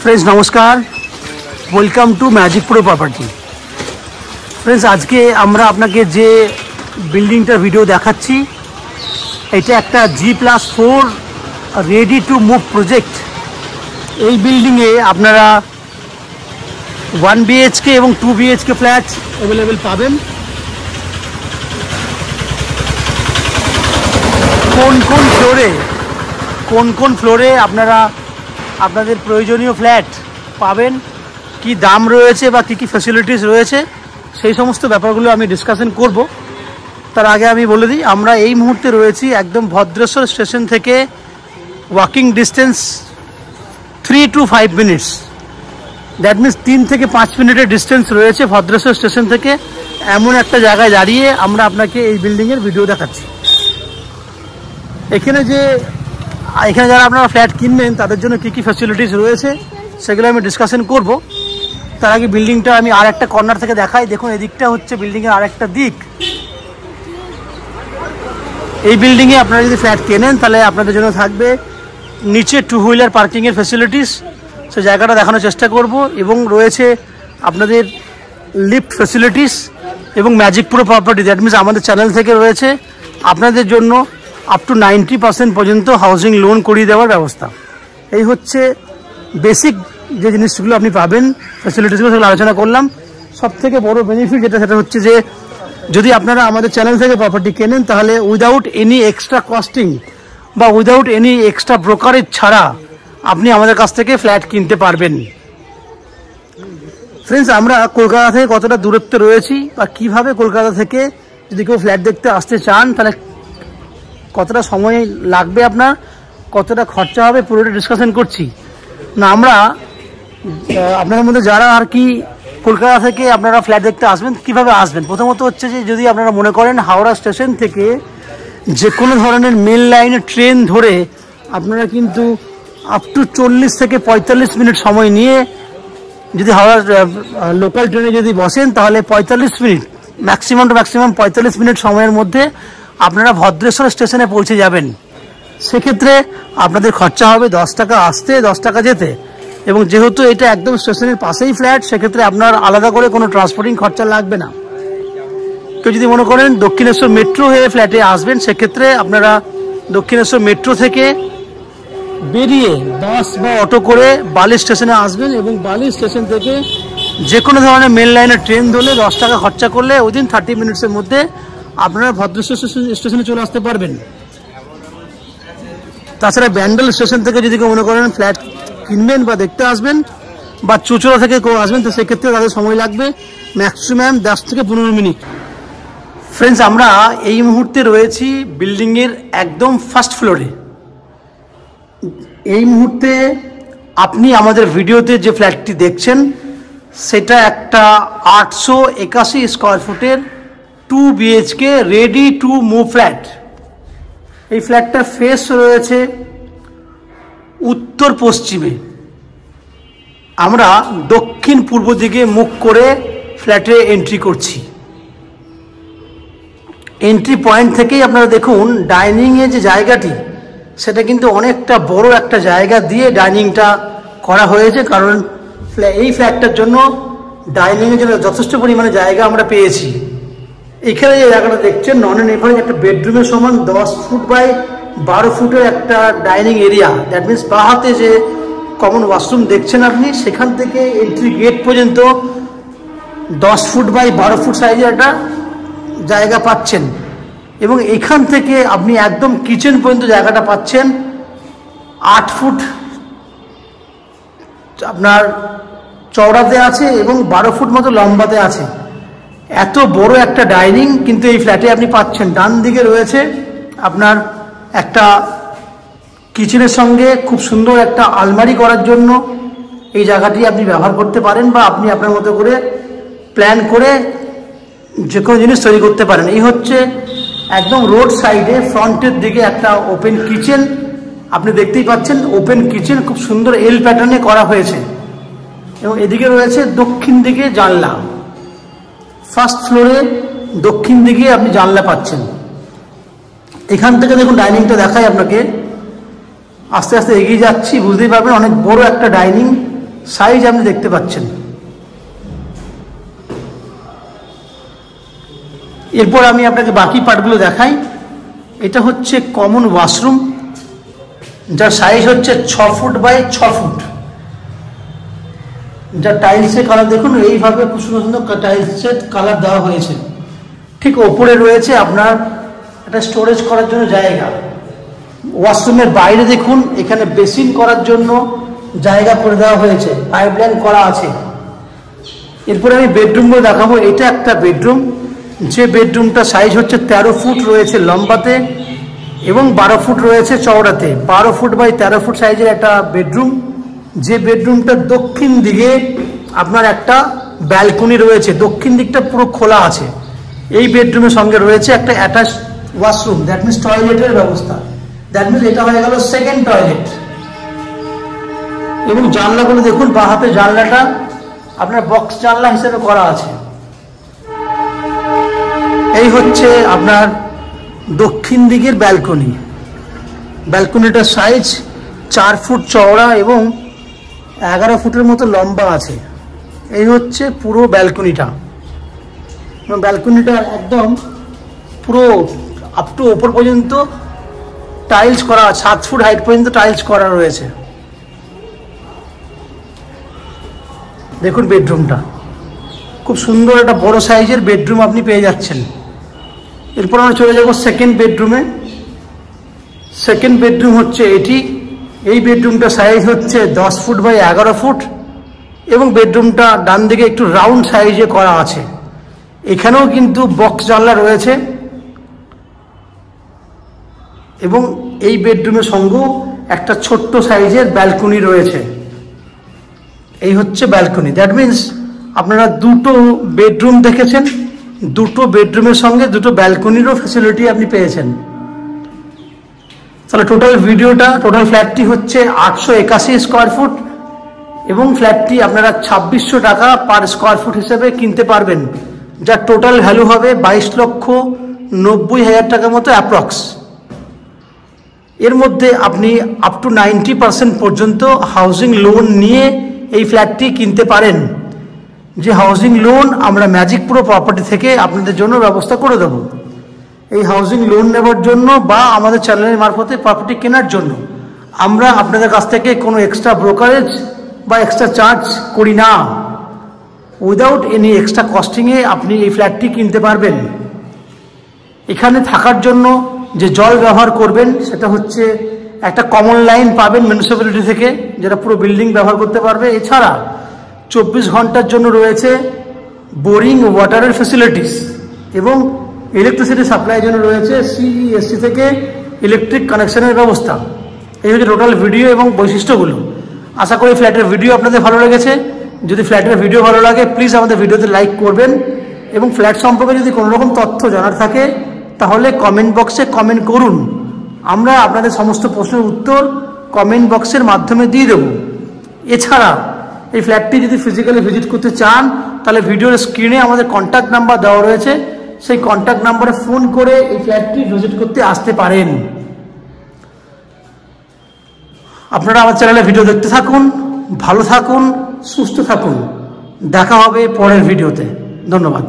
Friends नमस्कार welcome to magic pro property. Friends आज के আমরা আপনাকে যে বিল্ডিংটার ভিডিও দেখাচ্ছি এটা একটা G+4 ready to move project. এই বিল্ডিংয়ে আপনারা 1 BHK এবং 2 BHK ফ্ল্যাট अवेलेबल পাবেন। কোন ফ্লোরে আপনারা আপনাদের প্রয়োজনীয় ফ্ল্যাট পাবেন, কি দাম রয়েছে বা কি ফ্যাসিলিটিস রয়েছে সেই সমস্ত ব্যাপারগুলো আমি ডিসকাশন করব। তার আগে আমি বলে দিই আমরা এই মুহূর্তে রয়েছি একদম ভদ্রেশ্বর স্টেশন থেকে walking distance 3 to 5 minutes, that means 3 থেকে 5 মিনিটের ডিস্টেন্স রয়েছে ভদ্রেশ্বর স্টেশন থেকে। এমন একটা জায়গায় দাঁড়িয়ে আমরা আপনাকে এই বিল্ডিংয়ের ভিডিও দেখাচ্ছি। এখানে যারা আপনারা ফ্ল্যাট কিনবেন তাদের জন্য কী ফ্যাসিলিটিস রয়েছে সেগুলো আমি ডিসকাশন করব। তার আগে বিল্ডিংটা আমি আর একটা কর্নার থেকে দেখাই। দেখুন এদিকটা হচ্ছে বিল্ডিংয়ের আর একটা দিক। এই বিল্ডিংয়ে আপনারা যদি ফ্ল্যাট কেনেন তাহলে আপনাদের জন্য থাকবে নিচে 2 হুইলার পার্কিংয়ের ফ্যাসিলিটিস, সে জায়গাটা দেখানোর চেষ্টা করব। এবং রয়েছে আপনাদের লিফট ফ্যাসিলিটিস এবং magic pro property, that means আমাদের চ্যানেল থেকে রয়েছে আপনাদের জন্য আপ টু 90% পর্যন্ত হাউজিং লোন করিয়ে দেওয়ার ব্যবস্থা। এই হচ্ছে বেসিক যে জিনিসগুলো আপনি পাবেন, ফ্যাসিলিটিসগুলো সেগুলো আলোচনা করলাম। সবথেকে বড় বেনিফিট সেটা হচ্ছে যে যদি আপনারা আমাদের চ্যানেল থেকে প্রপার্টি কেনেন তাহলে উইদাউট এনি এক্সট্রা কস্টিং বা উইদাউট এনি এক্সট্রা ব্রোকারেজ ছাড়া আপনি আমাদের কাছ থেকে ফ্ল্যাট কিনতে পারবেন। ফ্রেন্ডস আমরা কলকাতা থেকে কতটা দূরত্বে রয়েছি বা কিভাবে কলকাতা থেকে যদি কেউ ফ্ল্যাট দেখতে আসতে চান তাহলে কতটা সময় লাগবে, আপনার কতটা খরচা হবে, পুরোটা ডিসকাশন করছি না। আমরা আপনাদের মধ্যে যারা আর কি কলকাতা থেকে আপনারা ফ্ল্যাট দেখতে আসবেন কিভাবে আসবেন, প্রথমত হচ্ছে যে যদি আপনারা মনে করেন হাওড়া স্টেশন থেকে যে কোনো ধরনের মেল লাইনে ট্রেন ধরে আপনারা কিন্তু আপ টু 40 থেকে 45 মিনিট সময় নিয়ে যদি হাওড়া লোকাল ট্রেনে যদি বসেন তাহলে 45 মিনিট ম্যাক্সিমাম 45 মিনিট সময়ের মধ্যে আপনারা ভদ্রেশ্বর স্টেশনে পৌঁছে যাবেন। সেক্ষেত্রে আপনাদের খরচা হবে 10 টাকা আসতে, 10 টাকা যেতে। এবং যেহেতু এটা একদম স্টেশনের পাশেই ফ্ল্যাট সেক্ষেত্রে আপনার আলাদা করে কোনো ট্রান্সপোর্টিং খরচা লাগবে না। কেউ যদি মনে করেন দক্ষিণেশ্বর মেট্রো হয়ে ফ্ল্যাটে আসবেন সেক্ষেত্রে আপনারা দক্ষিণেশ্বর মেট্রো থেকে বেরিয়ে বাস বা অটো করে বালি স্টেশনে আসবেন এবং বালি স্টেশন থেকে যে কোনো ধরনের মেল লাইনের ট্রেন ধরলে 10 টাকা খরচা করলে উইদিন 30 মিনিটসের মধ্যে আপনারা ভদ্রেশ্বর স্টেশনে চলে আসতে পারবেন। তাছাড়া ব্যান্ডেল স্টেশন থেকে যদি কেউ মনে করেন ফ্ল্যাট কিনবেন বা দেখতে আসবেন বা চুচড়া থেকে কেউ আসবেন তো সেক্ষেত্রে তাদের সময় লাগবে ম্যাক্সিমাম 10 থেকে 15 মিনিট। ফ্রেন্ডস আমরা এই মুহূর্তে রয়েছি বিল্ডিংয়ের একদম ফার্স্ট ফ্লোরে। এই মুহূর্তে আপনি আমাদের ভিডিওতে যে ফ্ল্যাটটি দেখছেন সেটা একটা 881 স্কোয়ার ফুটের 2 BHK ready to move flat. এই ফ্ল্যাটটার ফেস রয়েছে উত্তর পশ্চিমে। আমরা দক্ষিণ পূর্ব দিকে মুখ করে ফ্ল্যাটে এন্ট্রি করছি। এন্ট্রি পয়েন্ট থেকেই আপনারা দেখুন ডাইনিংয়ে যে জায়গাটি সেটা কিন্তু অনেকটা বড় একটা জায়গা দিয়ে ডাইনিংটা করা হয়েছে, কারণ এই ফ্ল্যাটটার জন্য ডাইনিংয়ের জন্য যথেষ্ট পরিমাণে জায়গা আমরা পেয়েছি। এখানে যে জায়গাটা দেখছেন নন এখানে একটা বেডরুমের সমান 10 ফুট বাই 12 ফুটের একটা ডাইনিং এরিয়া, দ্যাট মিনস বাঁ হাতে যে কমন ওয়াশরুম দেখছেন আপনি সেখান থেকে এন্ট্রি গেট পর্যন্ত 10 ফুট বাই 12 ফুট সাইজের একটা জায়গা পাচ্ছেন। এবং এখান থেকে আপনি একদম কিচেন পর্যন্ত জায়গাটা পাচ্ছেন 8 ফুট আপনার চওড়াতে আছে এবং 12 ফুট মতো লম্বাতে আছে। এত বড় একটা ডাইনিং কিন্তু এই ফ্ল্যাটে আপনি পাচ্ছেন। ডান দিকে রয়েছে আপনার একটা কিচেনের সঙ্গে খুব সুন্দর একটা আলমারি করার জন্য এই জায়গাটি আপনি ব্যবহার করতে পারেন বা আপনি আপনার মতো করে প্ল্যান করে যে কোনো জিনিস তৈরি করতে পারেন। এই হচ্ছে একদম রোড সাইডে ফ্রন্টের দিকে একটা ওপেন কিচেন আপনি দেখতেই পাচ্ছেন। ওপেন কিচেন খুব সুন্দর এল প্যাটার্নে করা হয়েছে এবং এদিকে রয়েছে দক্ষিণ দিকে জানলা। ফার্স্ট ফ্লোরে দক্ষিণ দিকে আপনি জানলা পাচ্ছেন। এখান থেকে দেখুন ডাইনিংটা দেখাই আপনাকে, আস্তে আস্তে এগিয়ে যাচ্ছি বুঝতেই পারবেন অনেক বড় একটা ডাইনিং সাইজ আপনি দেখতে পাচ্ছেন। এরপর আমি আপনাকে বাকি পার্টগুলো দেখাই। এটা হচ্ছে কমন ওয়াশরুম, যার সাইজ হচ্ছে 6 ফুট বাই 6 ফুট। যা টাইলসের কালার দেখুন, এইভাবে খুব সুন্দর সুন্দর টাইলসের কালার দেওয়া হয়েছে। ঠিক ওপরে রয়েছে আপনার একটা স্টোরেজ করার জন্য জায়গা। ওয়াশরুমের বাইরে দেখুন, এখানে বেসিন করার জন্য জায়গা করে দেওয়া হয়েছে, পাইপলাইন করা আছে। এরপরে আমি বেডরুমগুলো দেখাবো। এটা একটা বেডরুম, যে বেডরুমটা সাইজ হচ্ছে 13 ফুট রয়েছে লম্বাতে এবং 12 ফুট রয়েছে চওড়াতে। 12 ফুট বাই 13 ফুট সাইজের একটা বেডরুম, যে বেডরুমটা দক্ষিণ দিকে আপনার একটা ব্যালকনি রয়েছে, দক্ষিণ দিকটা পুরো খোলা আছে। এই বেডরুমের সঙ্গে রয়েছে একটা অ্যাটাচ ওয়াশরুম, দ্যাট মিনস টয়লেটের ব্যবস্থা। দ্যাট মিনস এটা হয়ে গেল সেকেন্ড টয়লেট। এবং জানলাগুলো দেখুন, বাঁ হাতে জানলাটা আপনার বক্স জানলা হিসেবে করা আছে। এই হচ্ছে আপনার দক্ষিণ দিকের ব্যালকনি। ব্যালকনিটার সাইজ 4 ফুট চওড়া এবং 11 ফুটের মতো লম্বা আছে। এই হচ্ছে পুরো ব্যালকনিটা। ব্যালকনিটা একদম পুরো আপ টু ওপর পর্যন্ত টাইলস করা, 7 ফুট হাইট পর্যন্ত টাইলস করা রয়েছে। দেখুন বেডরুমটা খুব সুন্দর, একটা বড় সাইজের বেডরুম আপনি পেয়ে যাচ্ছেন। এরপর আমরা চলে যাব সেকেন্ড বেডরুমে। সেকেন্ড বেডরুম হচ্ছে এটি। এই বেডরুমটা সাইজ হচ্ছে 10 ফুট বাই 11 ফুট এবং বেডরুমটা ডান দিকে একটু রাউন্ড সাইজে করা আছে। এখানেও কিন্তু বক্স জানলা রয়েছে এবং এই বেডরুমের সঙ্গেও একটা ছোট্ট সাইজের ব্যালকনি রয়েছে। এই হচ্ছে ব্যালকনি। দ্যাট মিনস আপনারা দুটো বেডরুম দেখেছেন, দুটো বেডরুমের সঙ্গে দুটো ব্যালকনিরও ফ্যাসিলিটি আপনি পেয়েছেন। তাহলে টোটাল ফ্ল্যাটটি হচ্ছে 881 স্কোয়ার ফুট এবং ফ্ল্যাটটি আপনারা 2600 টাকা পার স্কোয়ার ফুট হিসেবে কিনতে পারবেন, যার টোটাল ভ্যালু হবে 22,90,000 টাকার মতো অ্যাপ্রক্স। এর মধ্যে আপনি আপ টু 90% পর্যন্ত হাউজিং লোন নিয়ে এই ফ্ল্যাটটি কিনতে পারেন, যে হাউজিং লোন আমরা ম্যাজিক প্রো প্রপার্টি থেকে আপনাদের জন্য ব্যবস্থা করে দেব। এই হাউজিং লোন নেবার জন্য বা আমাদের চ্যানেলের মারফতে প্রপার্টি কেনার জন্য আমরা আপনাদের কাছ থেকে কোনো এক্সট্রা ব্রোকারেজ বা এক্সট্রা চার্জ করি না। উইদাউট এনি এক্সট্রা কস্টিংয়ে আপনি এই ফ্ল্যাটটি কিনতে পারবেন। এখানে থাকার জন্য যে জল ব্যবহার করবেন সেটা হচ্ছে একটা কমন লাইন পাবেন মিউনিসিপ্যালিটি থেকে, যেটা পুরো বিল্ডিং ব্যবহার করতে পারবে। এছাড়া 24 ঘন্টার জন্য রয়েছে বোরিং ওয়াটারের ফ্যাসিলিটিস এবং ইলেকট্রিসিটি সাপ্লাইয়ের জন্য রয়েছে সিইএসসি থেকে ইলেকট্রিক কানেকশনের ব্যবস্থা। এই হচ্ছে টোটাল ভিডিও এবং বৈশিষ্ট্যগুলো। আশা করি ফ্ল্যাটের ভিডিও আপনাদের ভালো লেগেছে। যদি ফ্ল্যাটের ভিডিও ভালো লাগে প্লিজ আমাদের ভিডিওতে লাইক করবেন এবং ফ্ল্যাট সম্পর্কে যদি কোনো রকম তথ্য জানার থাকে তাহলে কমেন্ট বক্সে কমেন্ট করুন। আমরা আপনাদের সমস্ত প্রশ্নের উত্তর কমেন্ট বক্সের মাধ্যমে দিয়ে দেব। এছাড়া এই ফ্ল্যাটটি যদি ফিজিক্যালি ভিজিট করতে চান তাহলে ভিডিওর স্ক্রিনে আমাদের কন্ট্যাক্ট নাম্বার দেওয়া রয়েছে, সেই কন্ট্যাক্ট নাম্বারে ফোন করে এই ফ্ল্যাটটি ভিজিট করতে আসতে পারেন। আপনারা আমার চ্যানেলে ভিডিও দেখতে থাকুন, ভালো থাকুন, সুস্থ থাকুন। দেখা হবে পরের ভিডিওতে। ধন্যবাদ।